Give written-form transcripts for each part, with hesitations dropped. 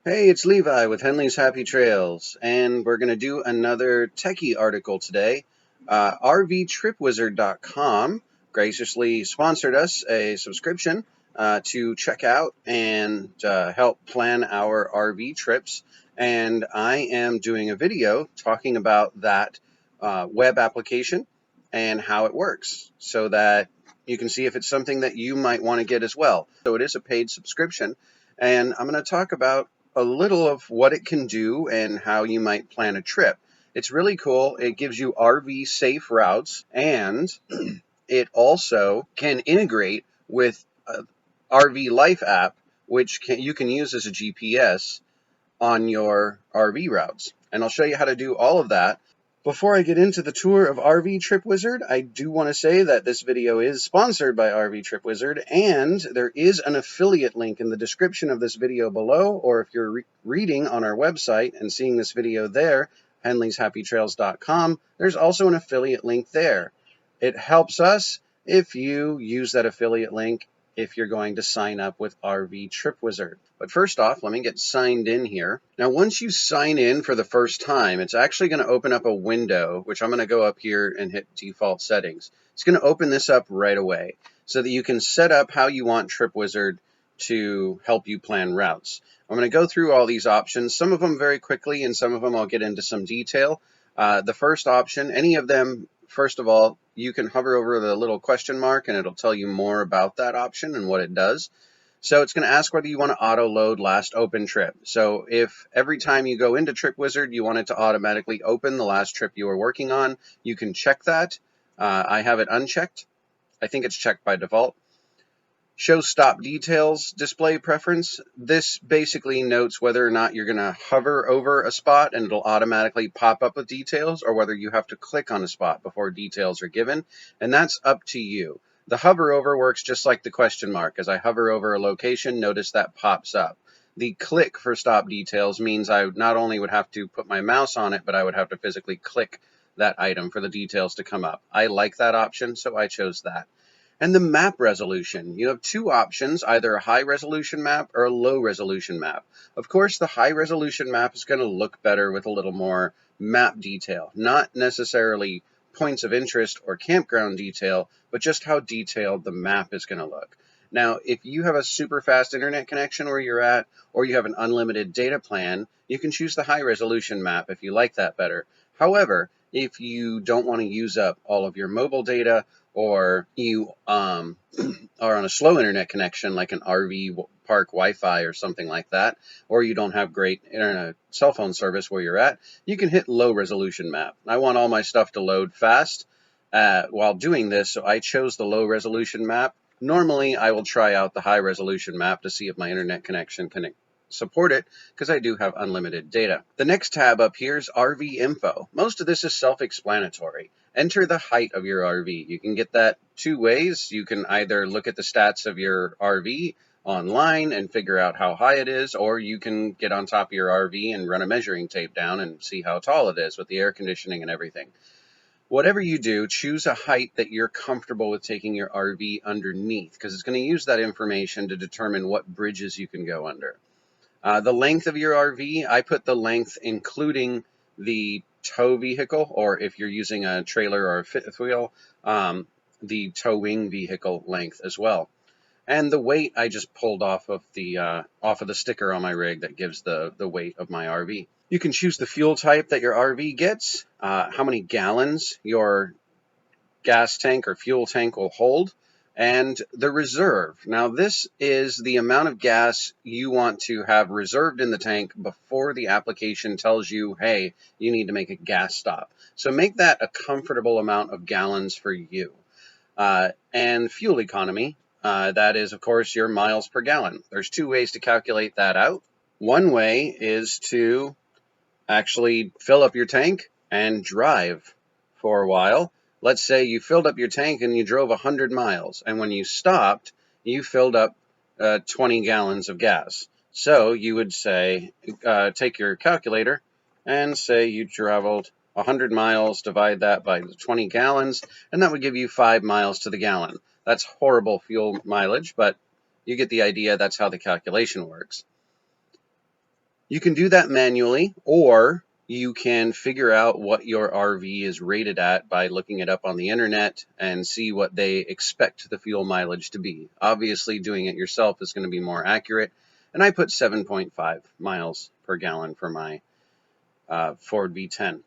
Hey, it's Levi with Henley's Happy Trails, and we're going to do another techie article today. RVTripWizard.com graciously sponsored us a subscription to check out and help plan our RV trips, and I am doing a video talking about that web application and how it works so that you can see if it's something that you might want to get as well. So it is a paid subscription, and I'm going to talk about a little of what it can do and how you might plan a trip. It's really cool. It gives you RV safe routes, and it also can integrate with a RV Life app, which you can use as a GPS on your RV routes. And I'll show you how to do all of that. Before I get into the tour of RV Trip Wizard, I do want to say that this video is sponsored by RV Trip Wizard, and there is an affiliate link in the description of this video below, or if you're reading on our website and seeing this video there, henleyshappytrails.com, there's also an affiliate link there. It helps us if you use that affiliate link if you're going to sign up with RV Trip Wizard. But first off, let me get signed in here. Now, once you sign in for the first time, it's actually going to open up a window, which I'm going to go up here and hit default settings. It's going to open this up right away so that you can set up how you want Trip Wizard to help you plan routes. I'm going to go through all these options, some of them very quickly, and some of them I'll get into some detail. The first option, any of them, first of all, you can hover over the little question mark and it'll tell you more about that option and what it does. So it's going to ask whether you want to auto load last open trip. So if every time you go into Trip Wizard, you want it to automatically open the last trip you were working on, you can check that. I have it unchecked. I think it's checked by default. Show stop details display preference. This basically notes whether or not you're going to hover over a spot and it'll automatically pop up with details, or whether you have to click on a spot before details are given, and that's up to you. The hover over works just like the question mark. As I hover over a location, notice that pops up. The click for stop details means I not only would have to put my mouse on it, but I would have to physically click that item for the details to come up. I like that option, so I chose that. And the map resolution. You have two options, either a high resolution map or a low resolution map. Of course, the high resolution map is going to look better with a little more map detail, not necessarily points of interest or campground detail, but just how detailed the map is going to look. Now, if you have a super fast internet connection where you're at, or you have an unlimited data plan, you can choose the high resolution map if you like that better. However, if you don't want to use up all of your mobile data, or you are on a slow internet connection like an RV park Wi-Fi or something like that, or you don't have great internet cell phone service where you're at, you can hit low resolution map. I want all my stuff to load fast while doing this, so I chose the low resolution map. Normally, I will try out the high resolution map to see if my internet connection can support it, because I do have unlimited data. The next tab up here is RV info. Most of this is self-explanatory. Enter the height of your RV. You can get that two ways. You can either look at the stats of your RV online and figure out how high it is, or you can get on top of your RV and run a measuring tape down and see how tall it is with the air conditioning and everything. Whatever you do, choose a height that you're comfortable with taking your RV underneath, because it's going to use that information to determine what bridges you can go under. The length of your RV, I put the length including the tow vehicle, or if you're using a trailer or a fifth wheel, the towing vehicle length as well. And the weight I just pulled off of the sticker on my rig that gives the weight of my RV. You can choose the fuel type that your RV gets, how many gallons your gas tank or fuel tank will hold, and the reserve. Now, this is the amount of gas you want to have reserved in the tank before the application tells you, hey, you need to make a gas stop. So make that a comfortable amount of gallons for you. And fuel economy, that is, of course, your miles per gallon. There's two ways to calculate that out. One way is to actually fill up your tank and drive for a while. Let's say you filled up your tank and you drove 100 miles, and when you stopped, you filled up 20 gallons of gas. So you would say, take your calculator and say you traveled 100 miles, divide that by the 20 gallons, and that would give you 5 miles to the gallon. That's horrible fuel mileage, but you get the idea. That's how the calculation works. You can do that manually, or you can figure out what your RV is rated at by looking it up on the internet and see what they expect the fuel mileage to be. Obviously, doing it yourself is going to be more accurate, and I put 7.5 miles per gallon for my Ford V10.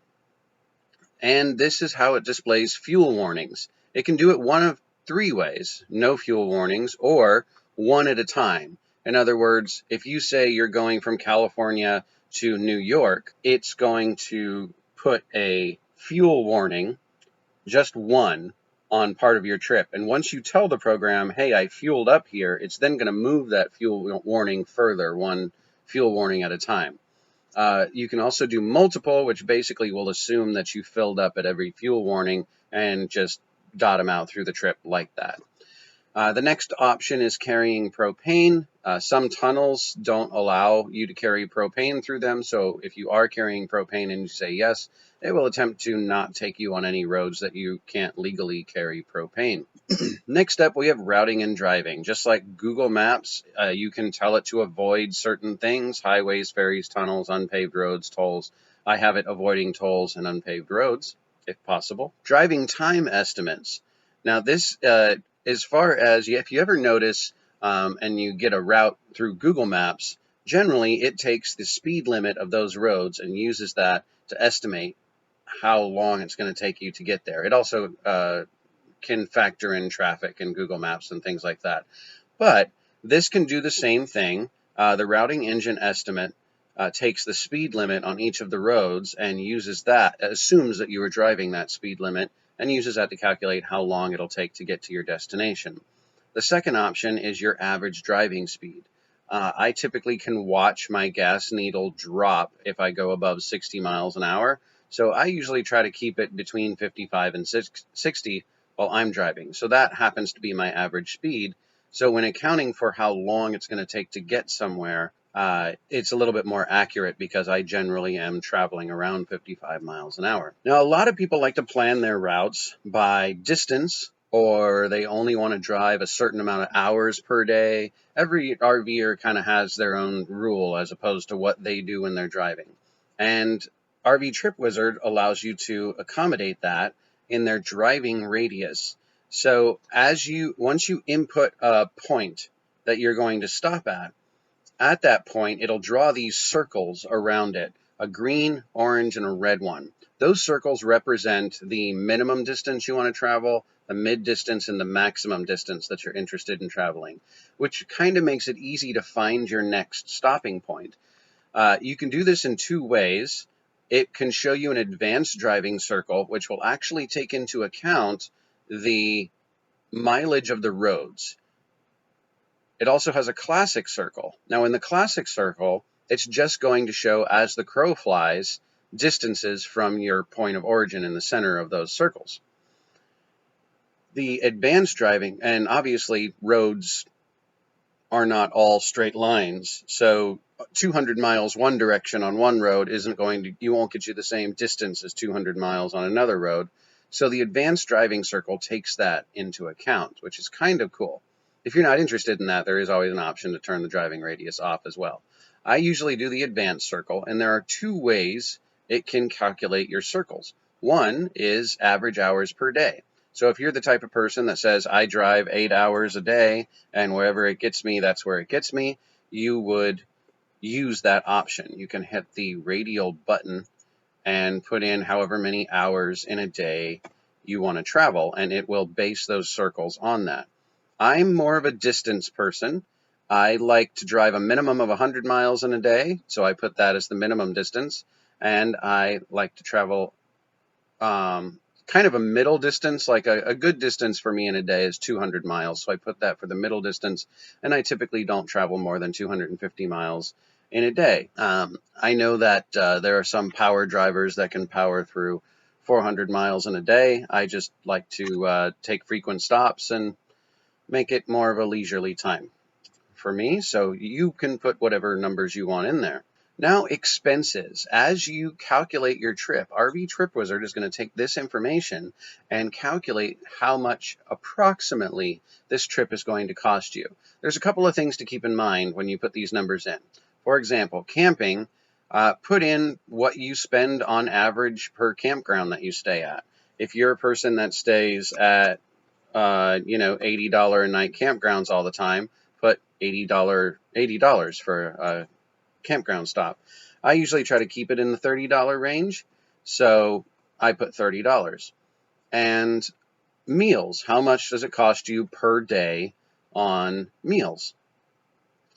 And this is how it displays fuel warnings. It can do it one of three ways: no fuel warnings, or one at a time. In other words, if you say you're going from California to New York, it's going to put a fuel warning, just one, on part of your trip. And once you tell the program, hey, I fueled up here, it's then going to move that fuel warning further, one fuel warning at a time. You can also do multiple, which basically will assume that you filled up at every fuel warning and just dot them out through the trip like that. The next option is carrying propane. Some tunnels don't allow you to carry propane through them, so if you are carrying propane and you say yes, it will attempt to not take you on any roads that you can't legally carry propane. Next up, we have routing and driving. Just like Google Maps, you can tell it to avoid certain things: highways, ferries, tunnels, unpaved roads, tolls. I have it avoiding tolls and unpaved roads, if possible. Driving time estimates. Now this, as far as, if you ever notice and you get a route through Google Maps, generally it takes the speed limit of those roads and uses that to estimate how long it's going to take you to get there. It also can factor in traffic in Google Maps and things like that. But this can do the same thing. The routing engine estimate takes the speed limit on each of the roads and uses that, assumes that you are driving that speed limit, and uses that to calculate how long it'll take to get to your destination. The second option is your average driving speed. I typically can watch my gas needle drop if I go above 60 miles an hour. So I usually try to keep it between 55 and 60 while I'm driving. So that happens to be my average speed. So when accounting for how long it's going to take to get somewhere, it's a little bit more accurate because I generally am traveling around 55 miles an hour. Now, a lot of people like to plan their routes by distance, or they only want to drive a certain amount of hours per day. Every RVer kind of has their own rule as opposed to what they do when they're driving. And RV Trip Wizard allows you to accommodate that in their driving radius. So once you input a point that you're going to stop at that point, it'll draw these circles around it: a green, orange, and a red one. Those circles represent the minimum distance you want to travel, the mid distance, and the maximum distance that you're interested in traveling, which kind of makes it easy to find your next stopping point. You can do this in two ways. It can show you an advanced driving circle, which will actually take into account the mileage of the roads. It also has a classic circle. Now, in the classic circle, it's just going to show, as the crow flies, distances from your point of origin in the center of those circles. The advanced driving, and obviously roads are not all straight lines, so 200 miles one direction on one road won't get you the same distance as 200 miles on another road. So the advanced driving circle takes that into account, which is kind of cool. If you're not interested in that, there is always an option to turn the driving radius off as well. I usually do the advanced circle, and there are two ways it can calculate your circles. One is average hours per day. So if you're the type of person that says, I drive 8 hours a day, and wherever it gets me, that's where it gets me, you would use that option. You can hit the radial button and put in however many hours in a day you want to travel, and it will base those circles on that. I'm more of a distance person. I like to drive a minimum of 100 miles in a day, so I put that as the minimum distance, and I like to travel kind of a middle distance. Like a good distance for me in a day is 200 miles, so I put that for the middle distance, and I typically don't travel more than 250 miles in a day. I know that there are some power drivers that can power through 400 miles in a day. I just like to take frequent stops and make it more of a leisurely time for me, so you can put whatever numbers you want in there. Now, expenses. As you calculate your trip, RV Trip Wizard is going to take this information and calculate how much approximately this trip is going to cost you. There's a couple of things to keep in mind when you put these numbers in. For example, camping, put in what you spend on average per campground that you stay at. If you're a person that stays at, $80 a night campgrounds all the time, put $80 for a campground stop. I usually try to keep it in the $30 range, so I put $30. And meals, how much does it cost you per day on meals?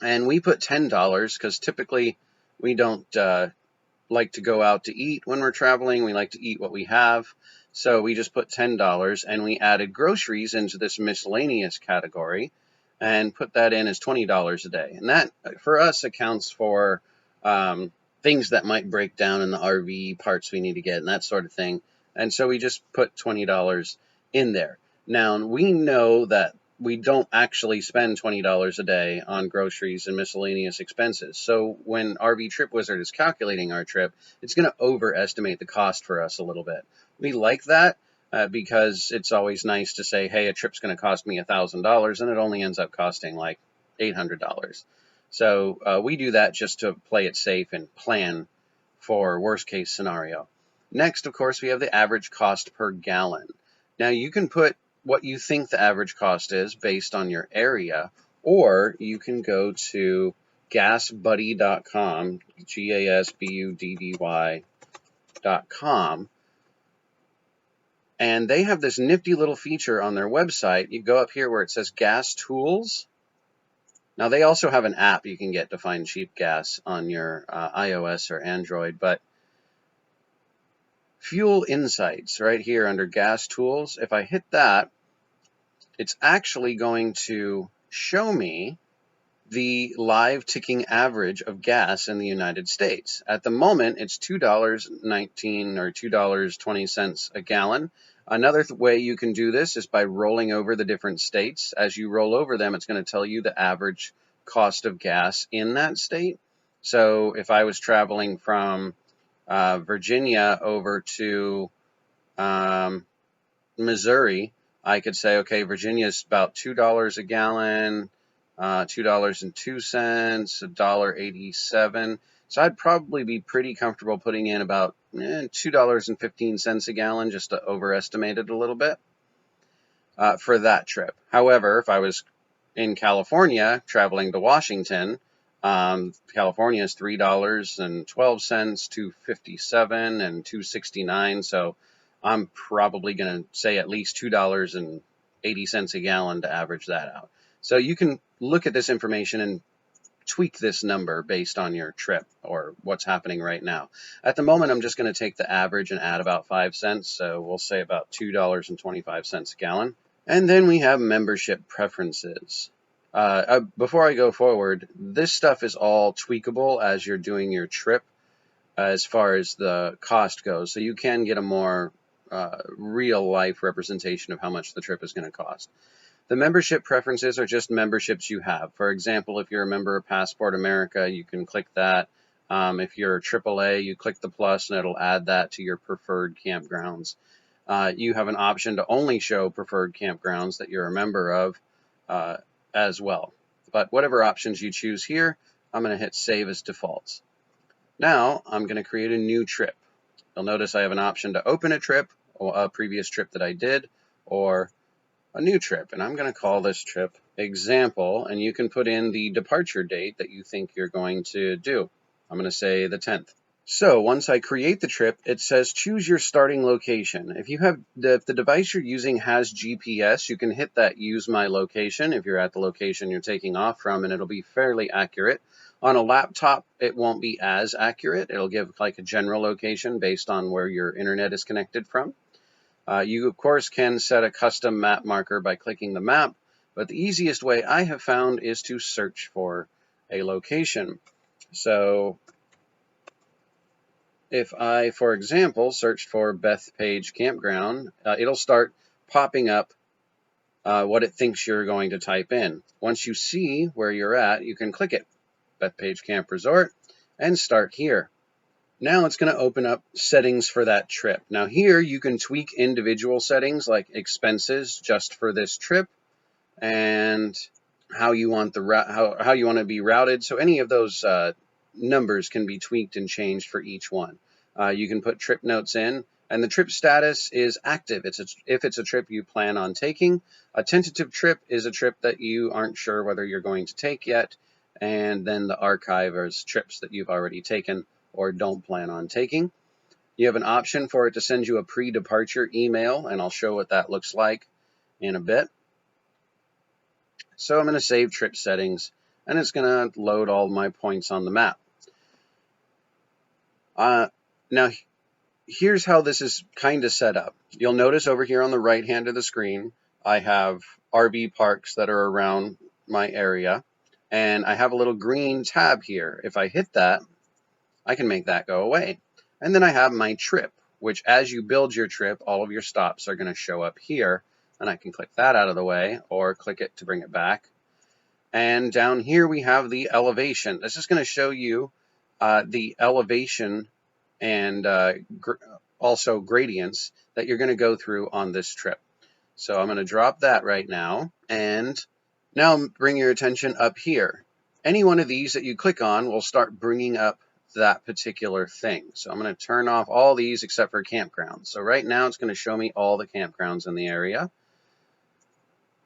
And we put $10 because typically we don't like to go out to eat when we're traveling. We like to eat what we have. So we just put $10, and we added groceries into this miscellaneous category and put that in as $20 a day. And that, for us, accounts for things that might break down in the RV, parts we need to get, and that sort of thing. And so we just put $20 in there. Now, we know that we don't actually spend $20 a day on groceries and miscellaneous expenses. So when RV Trip Wizard is calculating our trip, it's going to overestimate the cost for us a little bit. We like that because it's always nice to say, hey, a trip's going to cost me $1,000, and it only ends up costing like $800. So we do that just to play it safe and plan for worst case scenario. Next, of course, we have the average cost per gallon. Now you can put what you think the average cost is based on your area, or you can go to gasbuddy.com, gasbuddy.com, and they have this nifty little feature on their website. You go up here where it says gas tools. Now they also have an app you can get to find cheap gas on your iOS or Android, but fuel insights right here under gas tools, if I hit that, it's actually going to show me the live ticking average of gas in the United States. At the moment, it's $2.19 or $2.20 a gallon. Another way you can do this is by rolling over the different states. As you roll over them, it's going to tell you the average cost of gas in that state. So if I was traveling from Virginia over to Missouri, I could say, okay, Virginia is about $2 a gallon, $2.02, $1.87. So I'd probably be pretty comfortable putting in about $2.15 a gallon, just to overestimate it a little bit for that trip. However, if I was in California traveling to Washington, California is $3.12, $2.57, and $2.69. So I'm probably going to say at least $2.80 a gallon to average that out. So you can look at this information and tweak this number based on your trip or what's happening right now. At the moment, I'm just going to take the average and add about 5 cents. So we'll say about $2.25 a gallon. And then we have membership preferences. Before I go forward, this stuff is all tweakable as you're doing your trip as far as the cost goes. So you can get a more real life representation of how much the trip is going to cost. The membership preferences are just memberships you have. For example, if you're a member of Passport America, you can click that. If you're AAA, you click the plus and it'll add that to your preferred campgrounds. You have an option to only show preferred campgrounds that you're a member of as well. But whatever options you choose here, I'm going to hit Save as Defaults. Now I'm going to create a new trip. You'll notice I have an option to open a trip, or a previous trip that I did, or a new trip. And I'm going to call this trip Example, and you can put in the departure date that you think you're going to do. I'm going to say the 10th. So once I create the trip, it says choose your starting location. If the device you're using has GPS, you can hit that Use My Location if you're at the location you're taking off from, and it'll be fairly accurate. On a laptop, it won't be as accurate. It'll give like a general location based on where your internet is connected from. You, of course, can set a custom map marker by clicking the map, but the easiest way I have found is to search for a location. So if I, for example, searched for Bethpage Campground, it'll start popping up what it thinks you're going to type in. Once you see where you're at, you can click it, Bethpage Camp Resort, and start here. Now it's going to open up settings for that trip. Now here you can tweak individual settings like expenses just for this trip and how you want how you want to be routed. So any of those numbers can be tweaked and changed for each one. You can put trip notes in, and the trip status is active. If it's a trip you plan on taking. A tentative trip is a trip that you aren't sure whether you're going to take yet, and then the archive is trips that you've already taken or don't plan on taking. You have an option for it to send you a pre-departure email, and I'll show what that looks like in a bit. So I'm going to save trip settings, and it's going to load all my points on the map. Now, here's how this is kind of set up. You'll notice over here on the right hand of the screen, I have RV parks that are around my area, and I have a little green tab here. If I hit that, I can make that go away. And then I have my trip, which as you build your trip, all of your stops are going to show up here, and I can click that out of the way or click it to bring it back. And down here we have the elevation. This is going to show you the elevation and also gradients that you're going to go through on this trip. So I'm going to drop that right now, and now bring your attention up here. Any one of these that you click on will start bringing up that particular thing. So I'm going to turn off all these except for campgrounds. So right now it's going to show me all the campgrounds in the area.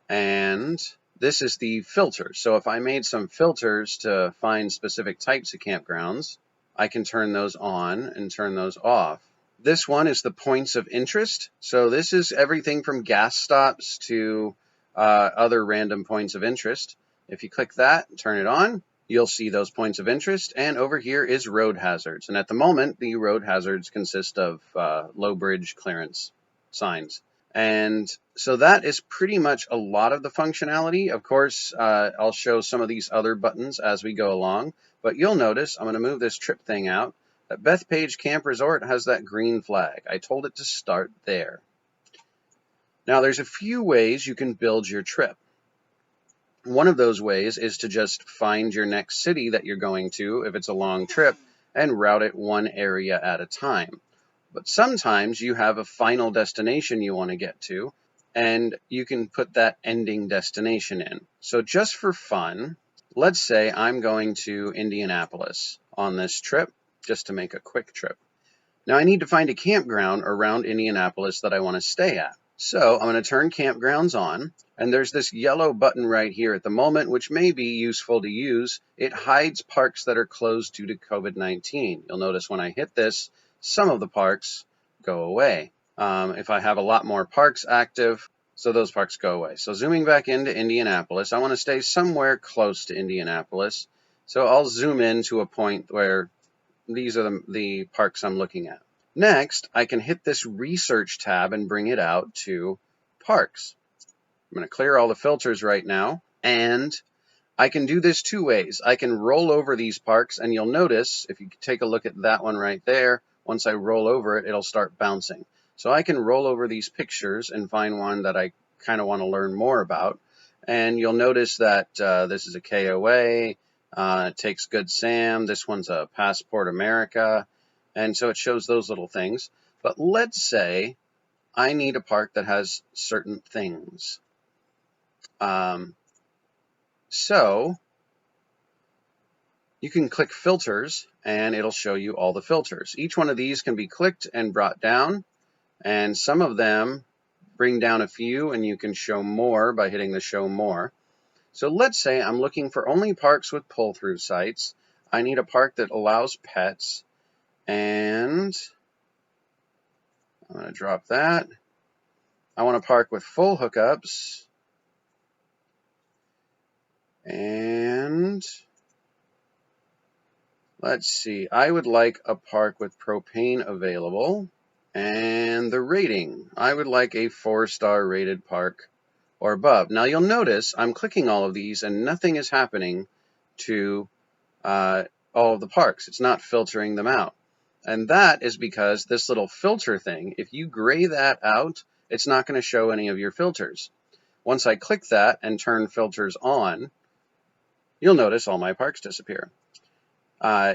And this is the filter. So if I made some filters to find specific types of campgrounds, I can turn those on and turn those off. This one is the points of interest. So this is everything from gas stops to other random points of interest. If you click that and turn it on, you'll see those points of interest. And over here is road hazards. And at the moment, the road hazards consist of low bridge clearance signs. And so that is pretty much a lot of the functionality. Of course, I'll show some of these other buttons as we go along. But you'll notice, I'm going to move this trip thing out, that Bethpage Camp Resort has that green flag. I told it to start there. Now, there's a few ways you can build your trip. One of those ways is to just find your next city that you're going to, if it's a long trip, and route it one area at a time. But sometimes you have a final destination you want to get to, and you can put that ending destination in. So just for fun, let's say I'm going to Indianapolis on this trip, just to make a quick trip. Now I need to find a campground around Indianapolis that I want to stay at. So I'm going to turn campgrounds on, and there's this yellow button right here at the moment, which may be useful to use. It hides parks that are closed due to COVID-19. You'll notice when I hit this, some of the parks go away. If I have a lot more parks active, so those parks go away. So zooming back into Indianapolis, I want to stay somewhere close to Indianapolis. So I'll zoom in to a point where these are the parks I'm looking at. Next, I can hit this research tab and bring it out to parks. I'm going to clear all the filters right now, and I can do this two ways. I can roll over these parks, and you'll notice, if you take a look at that one right there, once I roll over it, it'll start bouncing. So I can roll over these pictures and find one that I kind of want to learn more about. And you'll notice that this is a KOA, it takes Good Sam, this one's a Passport America, and so it shows those little things. But let's say I need a park that has certain things. So you can click filters and it'll show you all the filters. Each one of these can be clicked and brought down, and some of them bring down a few, and you can show more by hitting the show more. So let's say I'm looking for only parks with pull-through sites. I need a park that allows pets, and I'm going to drop that. I want a park with full hookups, and let's see, I would like a park with propane available, and the rating, I would like a 4-star rated park or above. Now you'll notice I'm clicking all of these and nothing is happening to all of the parks. It's not filtering them out. And that is because this little filter thing, if you gray that out, it's not going to show any of your filters. Once I click that and turn filters on, you'll notice all my parks disappear.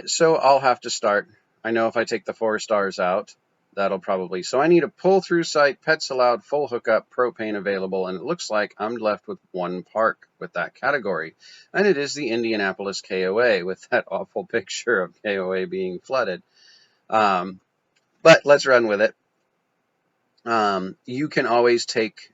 So I'll have to start. I know if I take the 4 stars out, that'll probably, so I need a pull-through site, pets allowed, full hookup, propane available, and it looks like I'm left with one park with that category, and it is the Indianapolis KOA with that awful picture of KOA being flooded. But let's run with it. You can always take,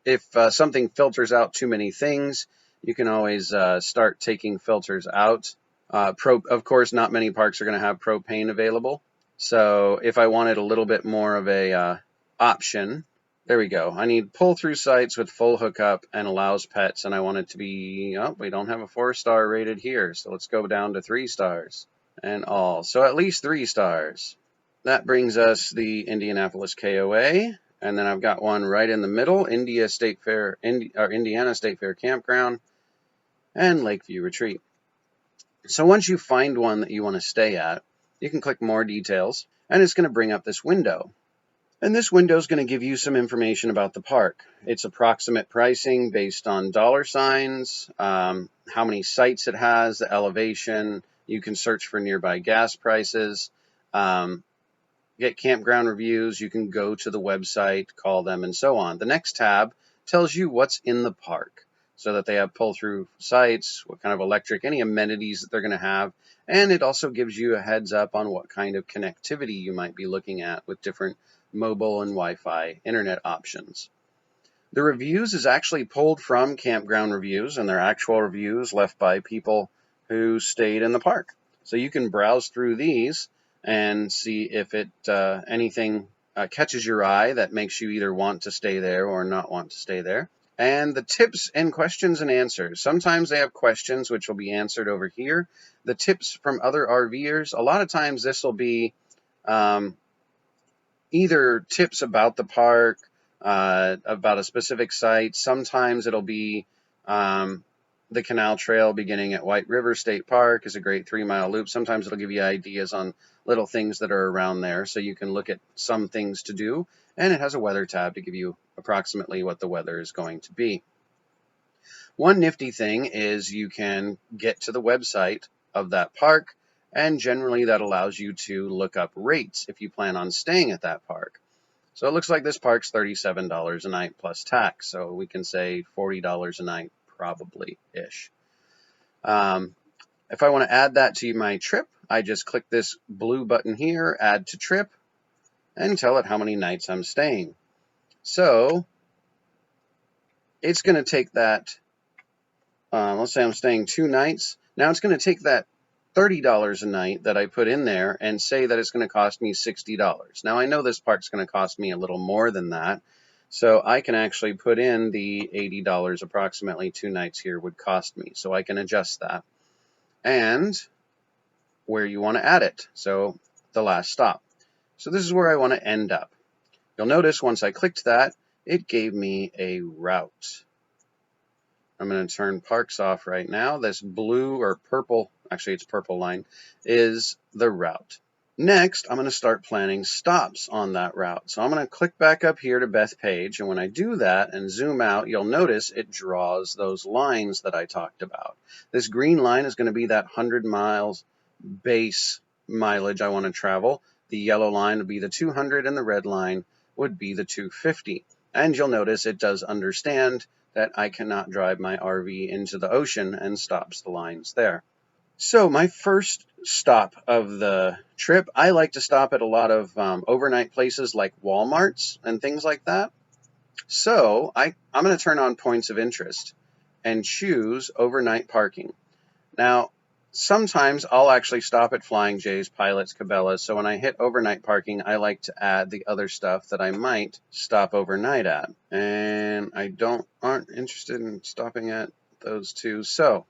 if something filters out too many things, you can always start taking filters out. Of course, not many parks are going to have propane available. So if I wanted a little bit more of a option, there we go. I need pull-through sites with full hookup and allows pets, and I want it to be, oh, we don't have a 4-star rated here, so let's go down to 3 stars and all. So at least 3 stars. That brings us the Indianapolis KOA, and then I've got one right in the middle, Indiana State Fair Campground and Lakeview Retreat. So once you find one that you want to stay at, you can click More Details, and it's going to bring up this window. And this window is going to give you some information about the park. It's approximate pricing based on dollar signs, how many sites it has, the elevation. You can search for nearby gas prices, get campground reviews. You can go to the website, call them, and so on. The next tab tells you what's in the park, so that they have pull-through sites, what kind of electric, any amenities that they're going to have, and it also gives you a heads up on what kind of connectivity you might be looking at with different mobile and Wi-Fi internet options. The reviews is actually pulled from campground reviews, and they're actual reviews left by people who stayed in the park. So you can browse through these and see if it anything catches your eye that makes you either want to stay there or not want to stay there. And the tips and questions and answers. Sometimes they have questions which will be answered over here. The tips from other RVers, a lot of times this will be either tips about the park, about a specific site. Sometimes it'll be the canal trail beginning at White River State Park is a great 3-mile loop. Sometimes it'll give you ideas on little things that are around there, so you can look at some things to do. And it has a weather tab to give you approximately what the weather is going to be. One nifty thing is you can get to the website of that park, and generally that allows you to look up rates if you plan on staying at that park. So it looks like this park's $37 a night plus tax, so we can say $40 a night probably-ish. If I want to add that to my trip, I just click this blue button here, Add to Trip, and tell it how many nights I'm staying. So it's going to take that, let's say I'm staying 2 nights. Now it's going to take that $30 a night that I put in there and say that it's going to cost me $60. Now I know this park's going to cost me a little more than that, so I can actually put in the $80 approximately 2 nights here would cost me. So I can adjust that. And where you want to add it, so the last stop. So this is where I want to end up. You'll notice once I clicked that, it gave me a route. I'm going to turn parks off right now. This blue or purple, actually it's purple line, is the route. Next, I'm going to start planning stops on that route. So I'm going to click back up here to Bethpage, and when I do that and zoom out, you'll notice it draws those lines that I talked about. This green line is going to be that 100 miles base mileage I want to travel. The yellow line would be the 200, and the red line would be the 250. And you'll notice it does understand that I cannot drive my RV into the ocean and stops the lines there. So my first stop of the trip, I like to stop at a lot of overnight places like Walmarts and things like that. So I'm going to turn on points of interest and choose overnight parking. Now, sometimes I'll actually stop at Flying J's, Pilots, Cabela. So when I hit overnight parking, I like to add the other stuff that I might stop overnight at. And I aren't interested in stopping at those two. So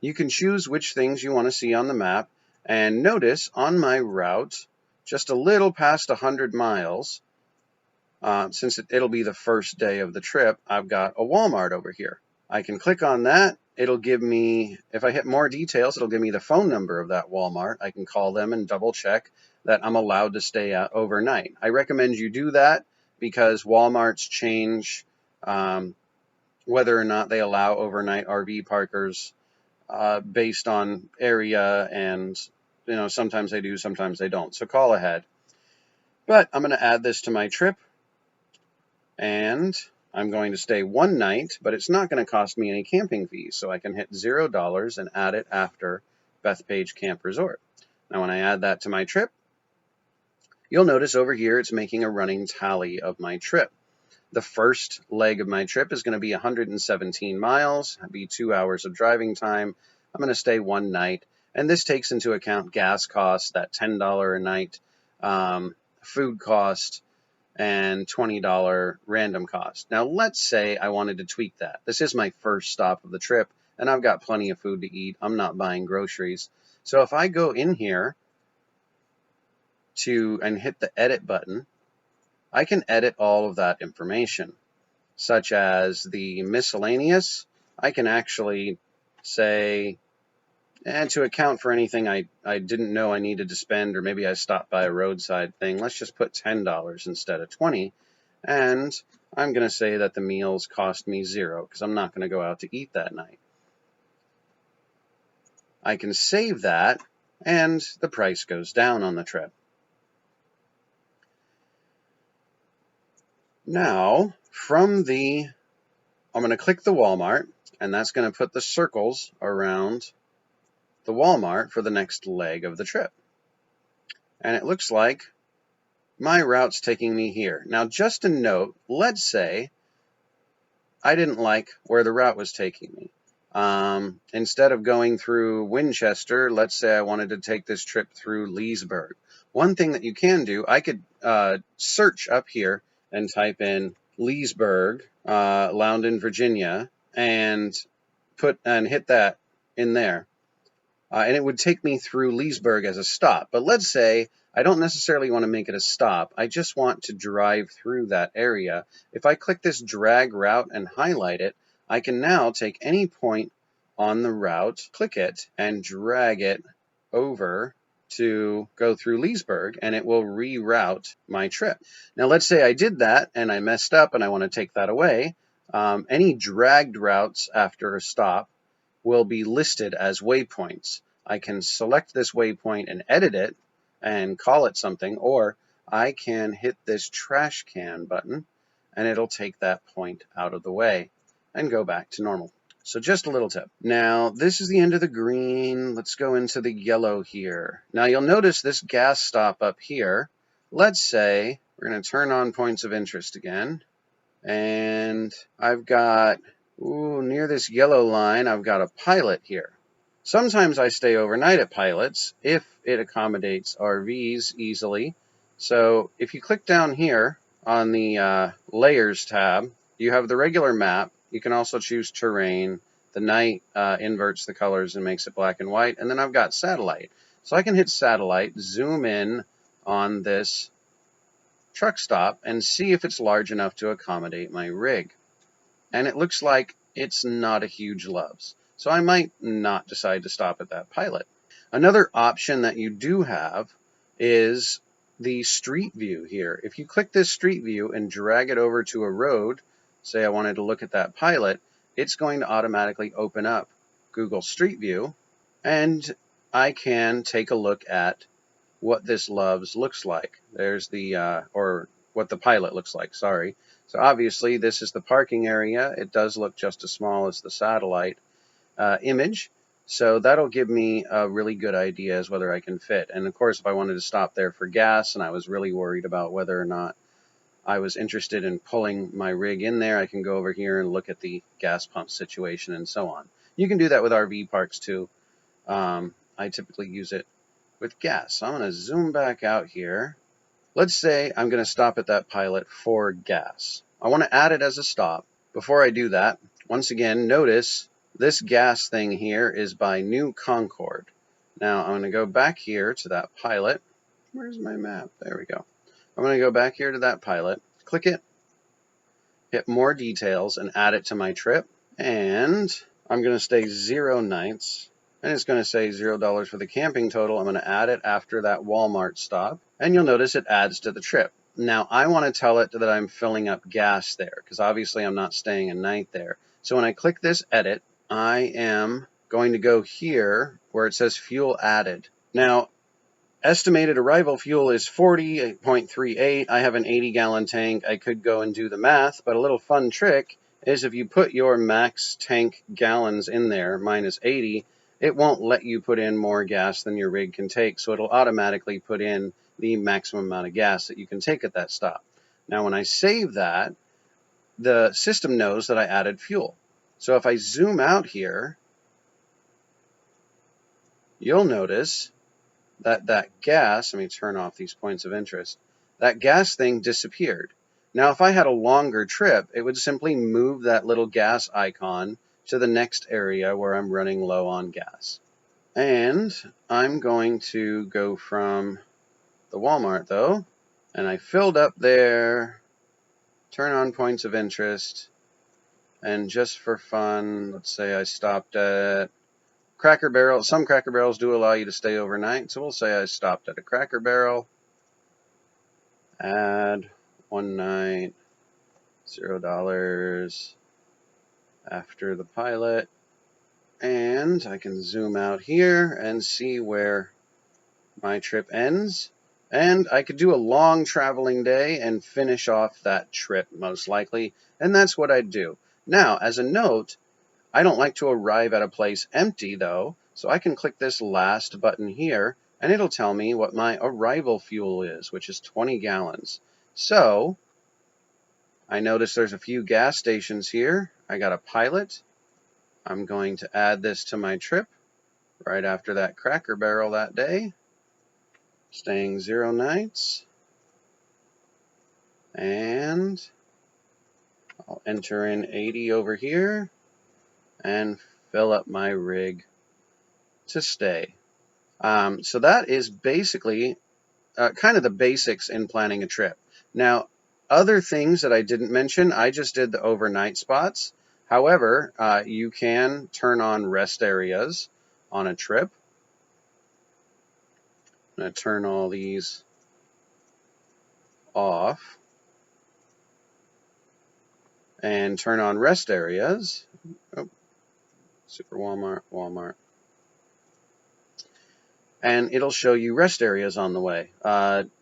you can choose which things you want to see on the map. And notice on my route, just a little past 100 miles, since it'll be the first day of the trip, I've got a Walmart over here. I can click on that. It'll give me, if I hit more details, it'll give me the phone number of that Walmart. I can call them and double check that I'm allowed to stay overnight. I recommend you do that because Walmarts change whether or not they allow overnight RV parkers based on area, and sometimes they do, sometimes they don't. So call ahead. But I'm going to add this to my trip, and I'm going to stay one night, but it's not going to cost me any camping fees, so I can hit $0 and add it after Bethpage Camp Resort. Now when I add that to my trip, you'll notice over here it's making a running tally of my trip. The first leg of my trip is going to be 117 miles, that'll be 2 hours of driving time. I'm going to stay one night, and this takes into account gas costs, that $10 a night food cost, and $20 random cost. Now let's say I wanted to tweak that. This is my first stop of the trip, and I've got plenty of food to eat. I'm not buying groceries. So if I go in here and hit the edit button, I can edit all of that information, such as the miscellaneous. I can actually say, and to account for anything I didn't know I needed to spend, or maybe I stopped by a roadside thing, let's just put $10 instead of $20. And I'm going to say that the meals cost me $0 because I'm not going to go out to eat that night. I can save that, and the price goes down on the trip. Now, I'm going to click the Walmart, and that's going to put the circles around the Walmart for the next leg of the trip. And it looks like my route's taking me here. Now, just a note, let's say I didn't like where the route was taking me. Instead of going through Winchester, let's say I wanted to take this trip through Leesburg. One thing that you can do, I could search up here and type in Leesburg, Loudoun, Virginia, and hit that in there. And it would take me through Leesburg as a stop. But let's say I don't necessarily want to make it a stop. I just want to drive through that area. If I click this drag route and highlight it, I can now take any point on the route, click it, and drag it over to go through Leesburg, and it will reroute my trip. Now, let's say I did that and I messed up and I want to take that away. Any dragged routes after a stop will be listed as waypoints. I can select this waypoint and edit it and call it something, or I can hit this trash can button and it'll take that point out of the way and go back to normal. So just a little tip. Now, this is the end of the green. Let's go into the yellow here. Now, you'll notice this gas stop up here. Let's say we're going to turn on points of interest again. And I've got, near this yellow line, I've got a pilot here. Sometimes I stay overnight at pilots if it accommodates RVs easily. So if you click down here on the layers tab, you have the regular map. You can also choose terrain. The night inverts the colors and makes it black and white. And then I've got satellite. So I can hit satellite, zoom in on this truck stop, and see if it's large enough to accommodate my rig. And it looks like it's not a huge Love's. So I might not decide to stop at that pilot. Another option that you do have is the street view here. If you click this street view and drag it over to a road, say I wanted to look at that pilot, it's going to automatically open up Google Street View, and I can take a look at what this Love's looks like. There's the, or what the pilot looks like, sorry. So obviously this is the parking area. It does look just as small as the satellite image. So that'll give me a really good idea as whether I can fit. And of course, if I wanted to stop there for gas and I was really worried about whether or not I was interested in pulling my rig in there, I can go over here and look at the gas pump situation and so on. You can do that with RV parks too. I typically use it with gas. So I'm going to zoom back out here. Let's say I'm going to stop at that pilot for gas. I want to add it as a stop. Before I do that, once again, notice this gas thing here is by New Concord. Now I'm going to go back here to that pilot. Where's my map? There we go. I'm going to go back here to that pilot, click it, hit more details, and add it to my trip. And I'm going to stay 0 nights. And it's going to say $0 for the camping total. I'm going to add it after that Walmart stop. And you'll notice it adds to the trip. Now, I want to tell it that I'm filling up gas there, because obviously I'm not staying a night there. So when I click this edit, I am going to go here where it says fuel added. Now, Estimated arrival fuel is 40.38. I have an 80-gallon tank. I could go and do the math, but a little fun trick is if you put your max tank gallons in there, minus 80, it won't let you put in more gas than your rig can take, so it'll automatically put in the maximum amount of gas that you can take at that stop. Now, when I save that, the system knows that I added fuel. So if I zoom out here, you'll notice that gas, let me turn off these points of interest, that gas thing disappeared. Now, if I had a longer trip, it would simply move that little gas icon to the next area where I'm running low on gas. And I'm going to go from the Walmart, though, and I filled up there, turn on points of interest, and just for fun, let's say I stopped at Cracker Barrel. Some Cracker Barrels do allow you to stay overnight, so we'll say I stopped at a Cracker Barrel. Add one night, $0 after the pilot. And I can zoom out here and see where my trip ends. And I could do a long traveling day and finish off that trip, most likely. And that's what I'd do. Now, as a note, I don't like to arrive at a place empty, though, so I can click this last button here, and it'll tell me what my arrival fuel is, which is 20 gallons. So, I notice there's a few gas stations here. I got a pilot. I'm going to add this to my trip right after that Cracker Barrel that day. Staying 0 nights. And I'll enter in 80 over here and fill up my rig to stay. So that is basically kind of the basics in planning a trip. Now, other things that I didn't mention, I just did the overnight spots. However, you can turn on rest areas on a trip. I'm going to turn all these off and turn on rest areas. Oh, Super Walmart, Walmart. And it'll show you rest areas on the way.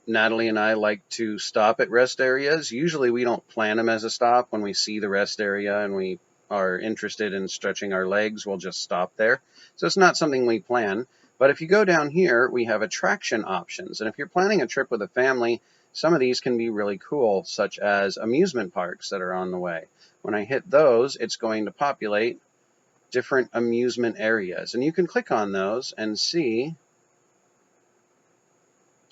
Natalie and I like to stop at rest areas. Usually we don't plan them as a stop. When we see the rest area and we are interested in stretching our legs, we'll just stop there. So it's not something we plan. But if you go down here, we have attraction options. And if you're planning a trip with a family, some of these can be really cool, such as amusement parks that are on the way. When I hit those, it's going to populate different amusement areas. And you can click on those and see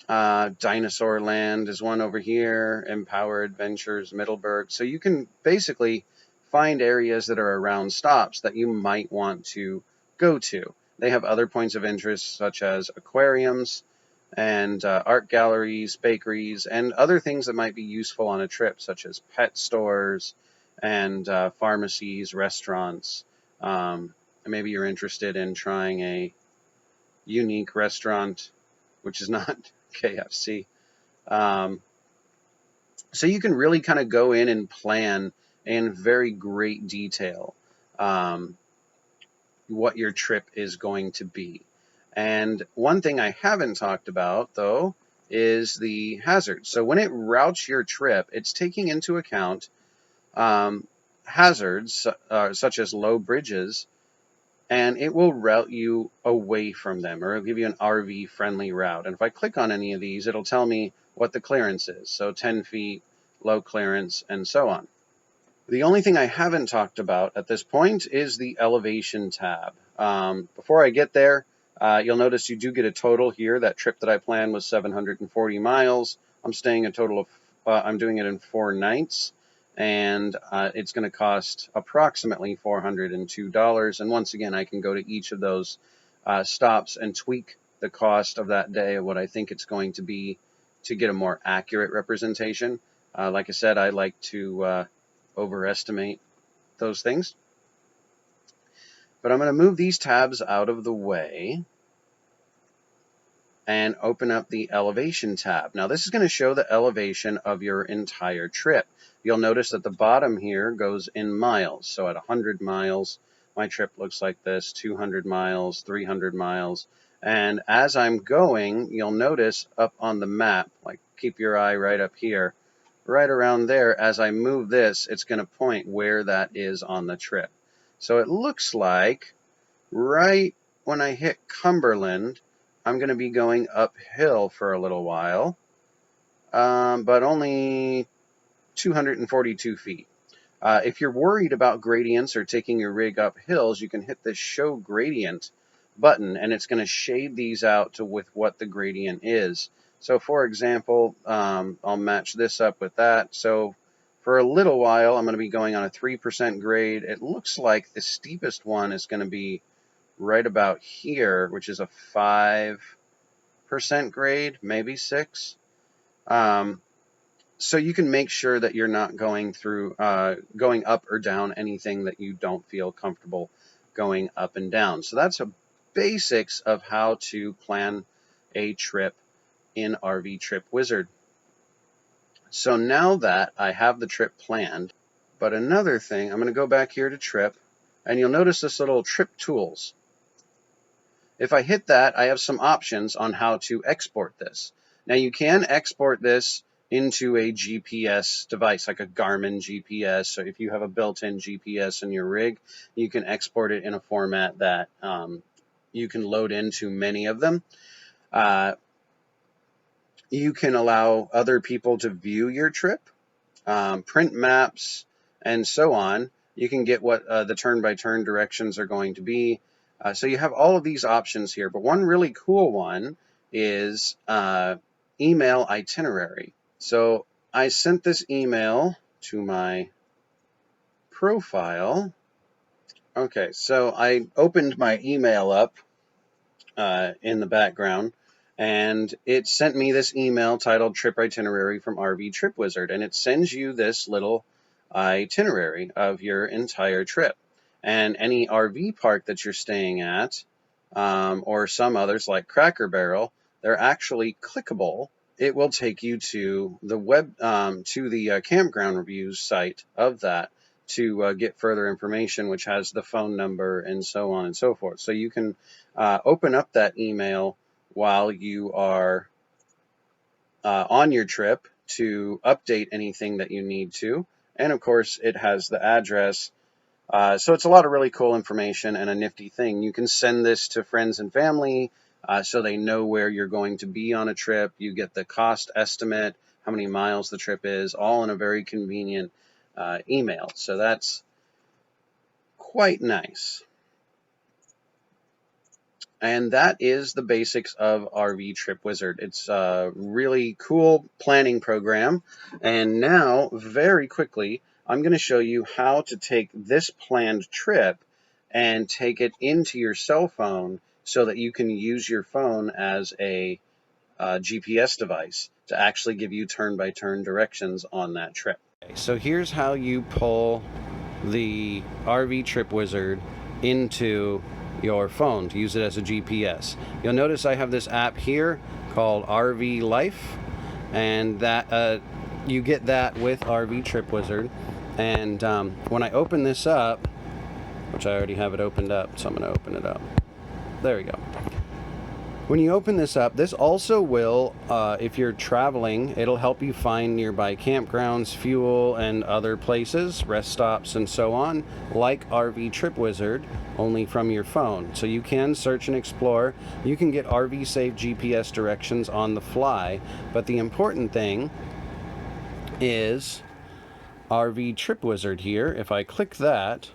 Dinosaur Land is one over here, Empower Adventures, Middleburg. So you can basically find areas that are around stops that you might want to go to. They have other points of interest such as aquariums and art galleries, bakeries, and other things that might be useful on a trip, such as pet stores and pharmacies, restaurants. Maybe you're interested in trying a unique restaurant, which is not KFC. So you can really kind of go in and plan in very great detail what your trip is going to be. And one thing I haven't talked about, though, is the hazards. So when it routes your trip, it's taking into account hazards such as low bridges, and it will route you away from them, or it'll give you an RV-friendly route. And if I click on any of these, it'll tell me what the clearance is. So 10 feet, low clearance, and so on. The only thing I haven't talked about at this point is the elevation tab. Before I get there, you'll notice you do get a total here. That trip that I planned was 740 miles. I'm staying a total of, I'm doing it in 4 nights. And it's going to cost approximately $402. And once again, I can go to each of those stops and tweak the cost of that day of what I think it's going to be to get a more accurate representation. Like I said, I like to overestimate those things. But I'm going to move these tabs out of the way and open up the elevation tab. Now this is going to show the elevation of your entire trip. You'll notice that the bottom here goes in miles. So at 100 miles, my trip looks like this, 200 miles, 300 miles. And as I'm going, you'll notice up on the map, like keep your eye right up here, right around there, as I move this, it's going to point where that is on the trip. So it looks like right when I hit Cumberland, I'm going to be going uphill for a little while, but only 242 feet. If you're worried about gradients or taking your rig up hills, you can hit the Show Gradient button, and it's going to shade these out to with what the gradient is. So, for example, I'll match this up with that. So, for a little while, I'm going to be going on a 3% grade. It looks like the steepest one is going to be right about here, which is a 5% grade, maybe 6. So you can make sure that you're not going up or down anything that you don't feel comfortable going up and down. So that's a basics of how to plan a trip in RV Trip Wizard. So now that I have the trip planned, but another thing, I'm going to go back here to Trip, and you'll notice this little Trip Tools. If I hit that, I have some options on how to export this. Now you can export this into a GPS device, like a Garmin GPS. So if you have a built-in GPS in your rig, you can export it in a format that you can load into many of them. You can allow other people to view your trip, print maps, and so on. You can get what the turn-by-turn directions are going to be. So you have all of these options here, but one really cool one is email itinerary. So I sent this email to my profile. Okay, so I opened my email up in the background, and it sent me this email titled Trip Itinerary from RV Trip Wizard, and it sends you this little itinerary of your entire trip. And any RV park that you're staying at, or some others like Cracker Barrel, they're actually clickable. It will take you to the campground reviews site of that to get further information, which has the phone number and so on and so forth. So you can open up that email while you are on your trip to update anything that you need to. And of course, it has the address. So it's a lot of really cool information and a nifty thing. You can send this to friends and family so they know where you're going to be on a trip. You get the cost estimate, how many miles the trip is, all in a very convenient email. So that's quite nice. And that is the basics of RV Trip Wizard. It's a really cool planning program. And now, very quickly, I'm going to show you how to take this planned trip and take it into your cell phone so that you can use your phone as a GPS device to actually give you turn-by-turn directions on that trip. So here's how you pull the RV Trip Wizard into your phone to use it as a GPS. You'll notice I have this app here called RV Life, and that you get that with RV Trip Wizard. And when I open this up, which I already have it opened up, so I'm going to open it up. There we go. When you open this up, this also will, if you're traveling, it'll help you find nearby campgrounds, fuel, and other places, rest stops, and so on, like RV Trip Wizard, only from your phone. So you can search and explore. You can get RV safe GPS directions on the fly, but the important thing is RV Trip Wizard here. If I click that,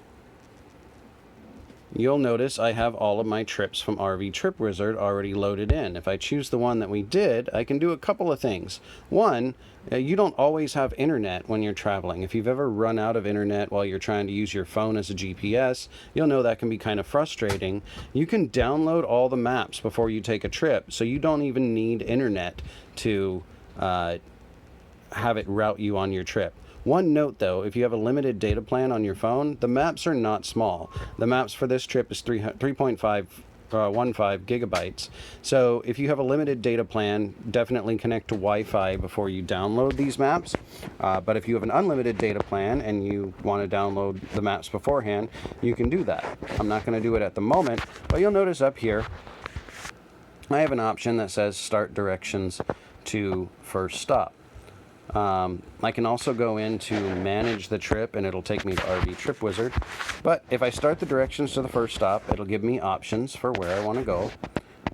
you'll notice I have all of my trips from RV Trip Wizard already loaded in. If I choose the one that we did, I can do a couple of things. One, you don't always have internet when you're traveling. If you've ever run out of internet while you're trying to use your phone as a GPS, you'll know that can be kind of frustrating. You can download all the maps before you take a trip, so you don't even need internet to have it route you on your trip. One note though, if you have a limited data plan on your phone, the maps are not small. The maps for this trip is 3.15 gigabytes. So if you have a limited data plan, definitely connect to Wi-Fi before you download these maps. But if you have an unlimited data plan and you want to download the maps beforehand, you can do that. I'm not going to do it at the moment, but you'll notice up here I have an option that says start directions to first stop. I can also go into manage the trip and it'll take me to RV Trip Wizard. But if I start the directions to the first stop, it'll give me options for where I want to go.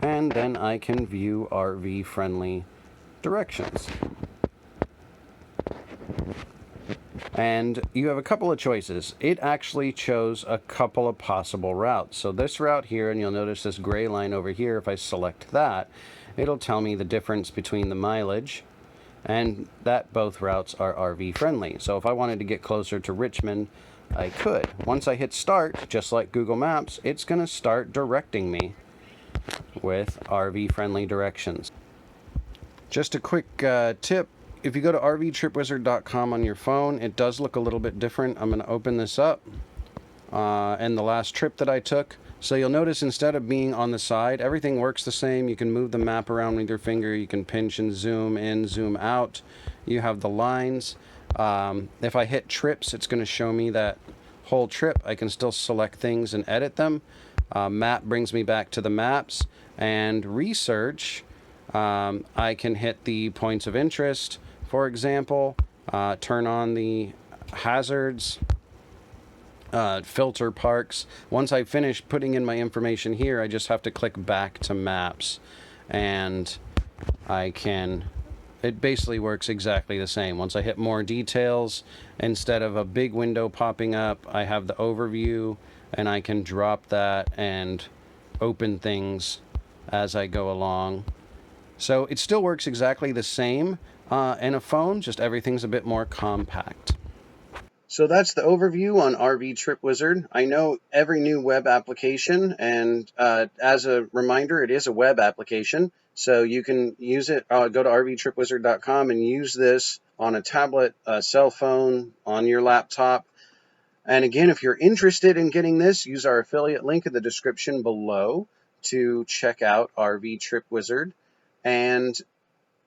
And then I can view RV friendly directions. And you have a couple of choices. It actually chose a couple of possible routes. So this route here, and you'll notice this gray line over here, if I select that, it'll tell me the difference between the mileage and that both routes are RV friendly. So if I wanted to get closer to Richmond, I could. Once I hit start, just like Google Maps, it's going to start directing me with RV friendly directions. Just a quick tip. If you go to rvtripwizard.com on your phone, it does look a little bit different. I'm going to open this up and the last trip that I took. So you'll notice instead of being on the side, everything works the same. You can move the map around with your finger. You can pinch and zoom in, zoom out. You have the lines. If I hit trips, it's going to show me that whole trip. I can still select things and edit them. Map brings me back to the maps. And research, I can hit the points of interest. For example, turn on the hazards, filter parks. Once I finish putting in my information here, I just have to click back to maps and it basically works exactly the same. Once I hit more details, instead of a big window popping up, I have the overview and I can drop that and open things as I go along. So it still works exactly the same in a phone, just everything's a bit more compact. So that's the overview on RV Trip Wizard. I know every new web application, and as a reminder, it is a web application, so you can use it. Go to rvtripwizard.com and use this on a tablet, a cell phone, on your laptop. And again, if you're interested in getting this, use our affiliate link in the description below to check out RV Trip Wizard. And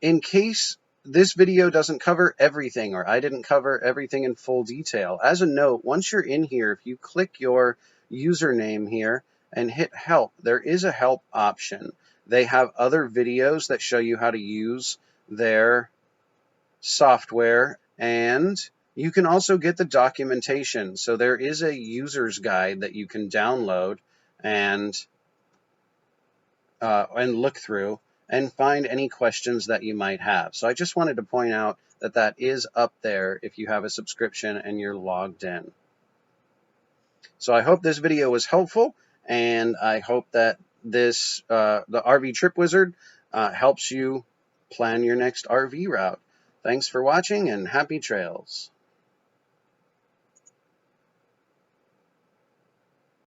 in case this video doesn't cover everything, or I didn't cover everything in full detail, as a note, once you're in here, if you click your username here and hit help, there is a help option. They have other videos that show you how to use their software, and you can also get the documentation. So there is a user's guide that you can download and look through and find any questions that you might have. So I just wanted to point out that that is up there if you have a subscription and you're logged in. So I hope this video was helpful, and I hope that this the RV Trip Wizard helps you plan your next RV route. Thanks for watching and happy trails.